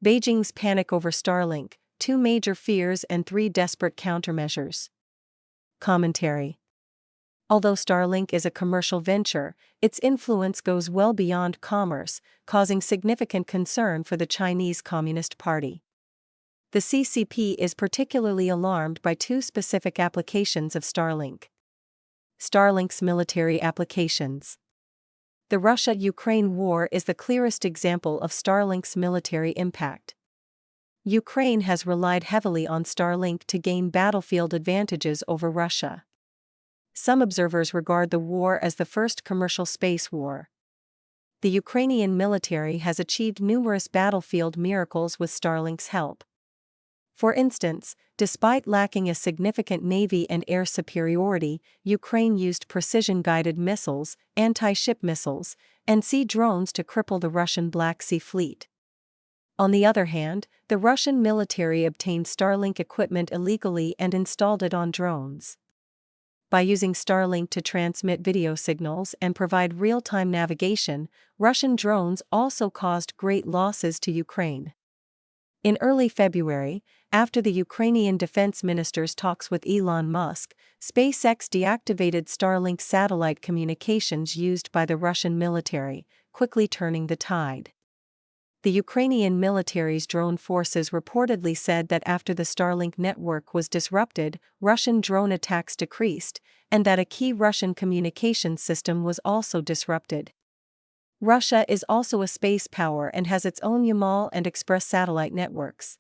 Beijing's panic over Starlink, 2 major fears and 3 desperate countermeasures. Commentary. Although Starlink is a commercial venture, its influence goes well beyond commerce, causing significant concern for the Chinese Communist Party. The CCP is particularly alarmed by 2 specific applications of Starlink. Starlink's military applications. The Russia-Ukraine war is the clearest example of Starlink's military impact. Ukraine has relied heavily on Starlink to gain battlefield advantages over Russia. Some observers regard the war as the first commercial space war. The Ukrainian military has achieved numerous battlefield miracles with Starlink's help. For instance, despite lacking a significant navy and air superiority, Ukraine used precision-guided missiles, anti-ship missiles, and sea drones to cripple the Russian Black Sea Fleet. On the other hand, the Russian military obtained Starlink equipment illegally and installed it on drones. By using Starlink to transmit video signals and provide real-time navigation, Russian drones also caused great losses to Ukraine. In early February, after the Ukrainian defense minister's talks with Elon Musk, SpaceX deactivated Starlink satellite communications used by the Russian military, quickly turning the tide. The Ukrainian military's drone forces reportedly said that after the Starlink network was disrupted, Russian drone attacks decreased, and that a key Russian communications system was also disrupted. Russia is also a space power and has its own Yamal and Express satellite networks.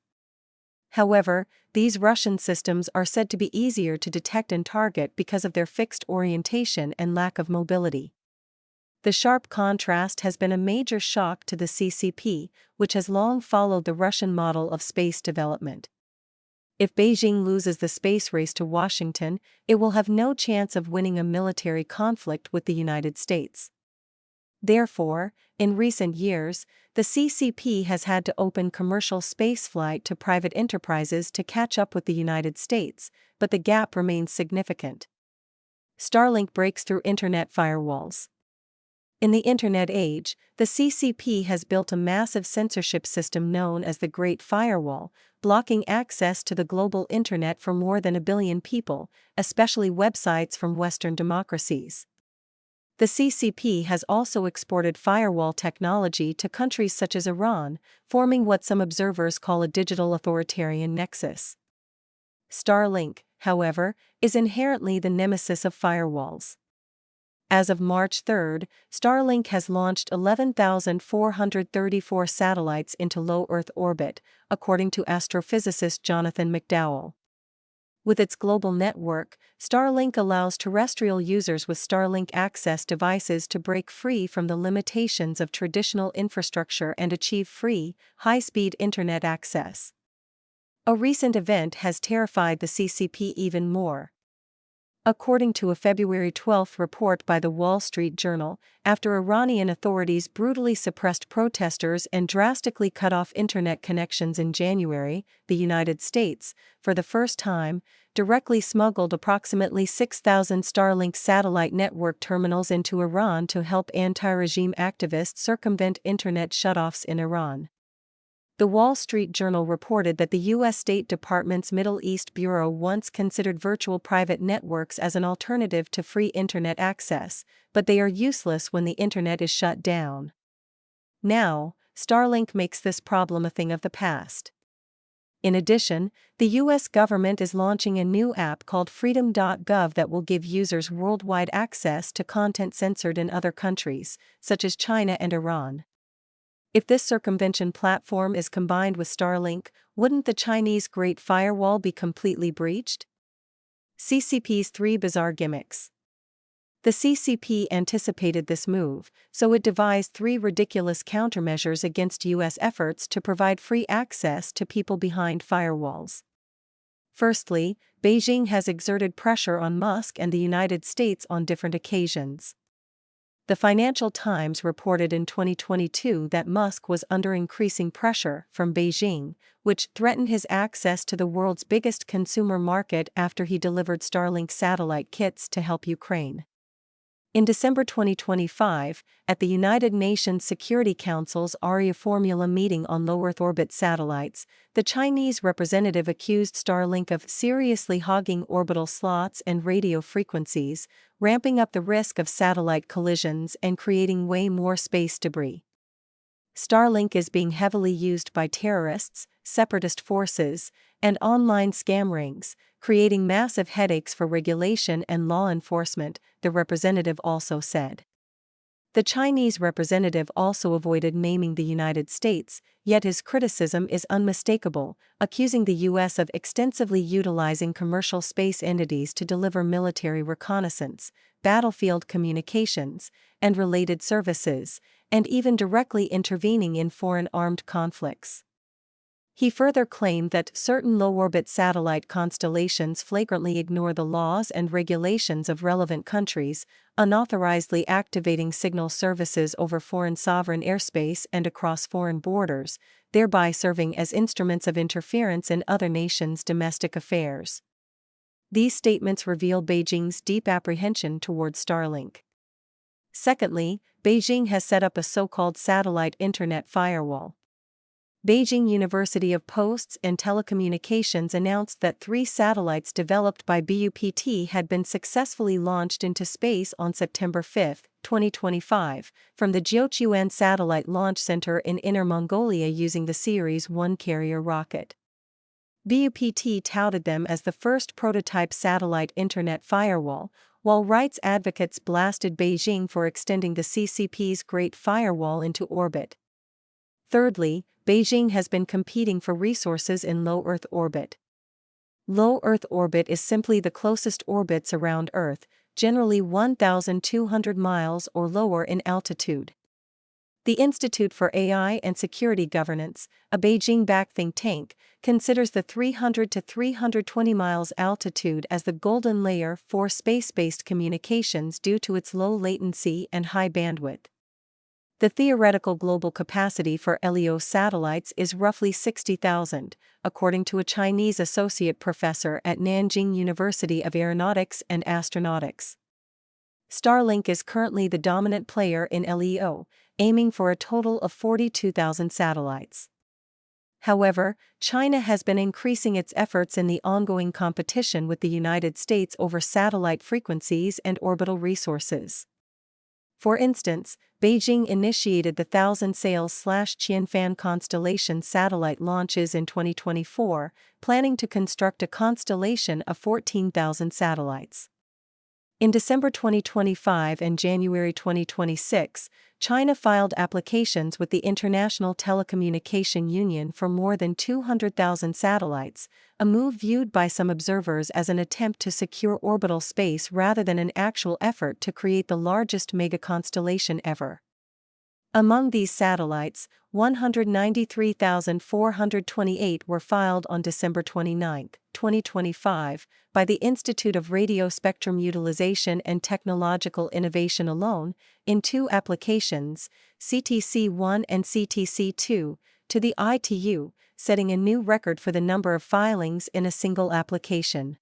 However, these Russian systems are said to be easier to detect and target because of their fixed orientation and lack of mobility. The sharp contrast has been a major shock to the CCP, which has long followed the Russian model of space development. If Beijing loses the space race to Washington, it will have no chance of winning a military conflict with the United States. Therefore, in recent years, the CCP has had to open commercial spaceflight to private enterprises to catch up with the United States, but the gap remains significant. Starlink breaks through internet firewalls. In the Internet age, the CCP has built a massive censorship system known as the Great Firewall, blocking access to the global Internet for more than 1 billion people, especially websites from Western democracies. The CCP has also exported firewall technology to countries such as Iran, forming what some observers call a digital authoritarian nexus. Starlink, however, is inherently the nemesis of firewalls. As of March 3, Starlink has launched 11,434 satellites into low Earth orbit, according to astrophysicist Jonathan McDowell. With its global network, Starlink allows terrestrial users with Starlink access devices to break free from the limitations of traditional infrastructure and achieve free, high-speed internet access. A recent event has terrified the CCP even more. According to a February 12 report by the Wall Street Journal, after Iranian authorities brutally suppressed protesters and drastically cut off internet connections in January, the United States, for the first time, directly smuggled approximately 6,000 Starlink satellite network terminals into Iran to help anti-regime activists circumvent internet shutoffs in Iran. The Wall Street Journal reported that the U.S. State Department's Middle East Bureau once considered virtual private networks as an alternative to free internet access, but they are useless when the internet is shut down. Now, Starlink makes this problem a thing of the past. In addition, the U.S. government is launching a new app called Freedom.gov that will give users worldwide access to content censored in other countries, such as China and Iran. If this circumvention platform is combined with Starlink, wouldn't the Chinese Great Firewall be completely breached? CCP's 3 bizarre gimmicks. The CCP anticipated this move, so it devised 3 ridiculous countermeasures against U.S. efforts to provide free access to people behind firewalls. Firstly, Beijing has exerted pressure on Musk and the United States on different occasions. The Financial Times reported in 2022 that Musk was under increasing pressure from Beijing, which threatened his access to the world's biggest consumer market after he delivered Starlink satellite kits to help Ukraine. In December 2025, at the United Nations Security Council's ARIA Formula meeting on low Earth orbit satellites, the Chinese representative accused Starlink of seriously hogging orbital slots and radio frequencies, ramping up the risk of satellite collisions and creating way more space debris. Starlink is being heavily used by terrorists, separatist forces, and online scam rings, creating massive headaches for regulation and law enforcement, the representative also said. The Chinese representative also avoided naming the United States, yet his criticism is unmistakable, accusing the U.S. of extensively utilizing commercial space entities to deliver military reconnaissance, battlefield communications, and related services, and even directly intervening in foreign armed conflicts. He further claimed that certain low-orbit satellite constellations flagrantly ignore the laws and regulations of relevant countries, unauthorizedly activating signal services over foreign sovereign airspace and across foreign borders, thereby serving as instruments of interference in other nations' domestic affairs. These statements reveal Beijing's deep apprehension towards Starlink. Secondly, Beijing has set up a so-called satellite internet firewall. Beijing University of Posts and Telecommunications announced that 3 satellites developed by BUPT had been successfully launched into space on September 5, 2025, from the Jiuquan Satellite Launch Center in Inner Mongolia using the Series 1 carrier rocket. BUPT touted them as the first prototype satellite internet firewall, while rights advocates blasted Beijing for extending the CCP's Great Firewall into orbit. Thirdly, Beijing has been competing for resources in low Earth orbit. Low Earth orbit is simply the closest orbits around Earth, generally 1,200 miles or lower in altitude. The Institute for AI and Security Governance, a Beijing-backed think tank, considers the 300 to 320 miles altitude as the golden layer for space-based communications due to its low latency and high bandwidth. The theoretical global capacity for LEO satellites is roughly 60,000, according to a Chinese associate professor at Nanjing University of Aeronautics and Astronautics. Starlink is currently the dominant player in LEO, aiming for a total of 42,000 satellites. However, China has been increasing its efforts in the ongoing competition with the United States over satellite frequencies and orbital resources. For instance, Beijing initiated the Thousand Sails/Qianfan constellation satellite launches in 2024, planning to construct a constellation of 14,000 satellites. In December 2025 and January 2026, China filed applications with the International Telecommunication Union for more than 200,000 satellites, a move viewed by some observers as an attempt to secure orbital space rather than an actual effort to create the largest megaconstellation ever. Among these satellites, 193,428 were filed on December 29, 2025, by the Institute of Radio Spectrum Utilization and Technological Innovation alone, in 2 applications, CTC-1 and CTC-2, to the ITU, setting a new record for the number of filings in a single application.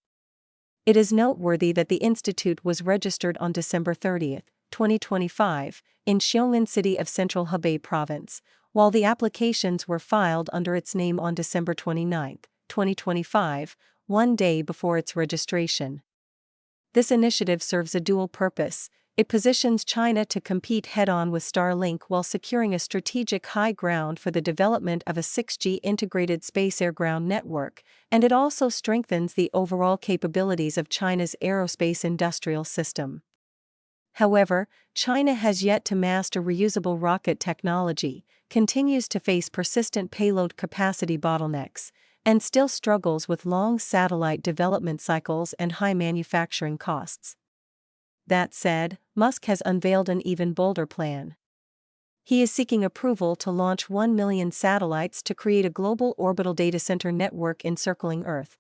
It is noteworthy that the institute was registered on December 30, 2025, in Xiongmen City of Central Hebei Province, while the applications were filed under its name on December 29, 2025, 1 day before its registration. This initiative serves a dual purpose. It positions China to compete head-on with Starlink while securing a strategic high ground for the development of a 6G integrated space-air-ground network, and it also strengthens the overall capabilities of China's aerospace industrial system. However, China has yet to master reusable rocket technology, continues to face persistent payload capacity bottlenecks, and still struggles with long satellite development cycles and high manufacturing costs. That said, Musk has unveiled an even bolder plan. He is seeking approval to launch 1 million satellites to create a global orbital data center network encircling Earth.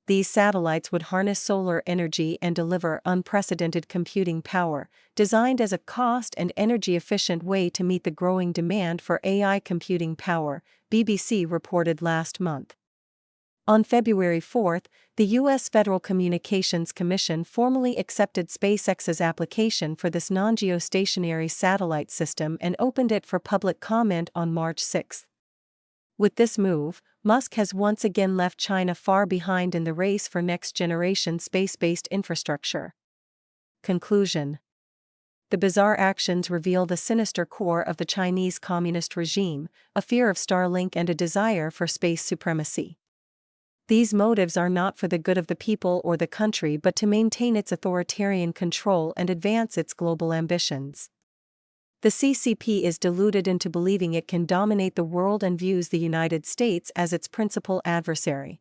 These satellites would harness solar energy and deliver unprecedented computing power, designed as a cost- and energy-efficient way to meet the growing demand for AI computing power, BBC reported last month. On February 4, the U.S. Federal Communications Commission formally accepted SpaceX's application for this non-geostationary satellite system and opened it for public comment on March 6. With this move, Musk has once again left China far behind in the race for next-generation space-based infrastructure. Conclusion. The bizarre actions reveal the sinister core of the Chinese Communist regime, a fear of Starlink and a desire for space supremacy. These motives are not for the good of the people or the country but to maintain its authoritarian control and advance its global ambitions. The CCP is deluded into believing it can dominate the world and views the United States as its principal adversary.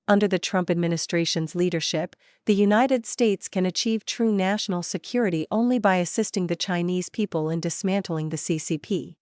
Under the Trump administration's leadership, the United States can achieve true national security only by assisting the Chinese people in dismantling the CCP.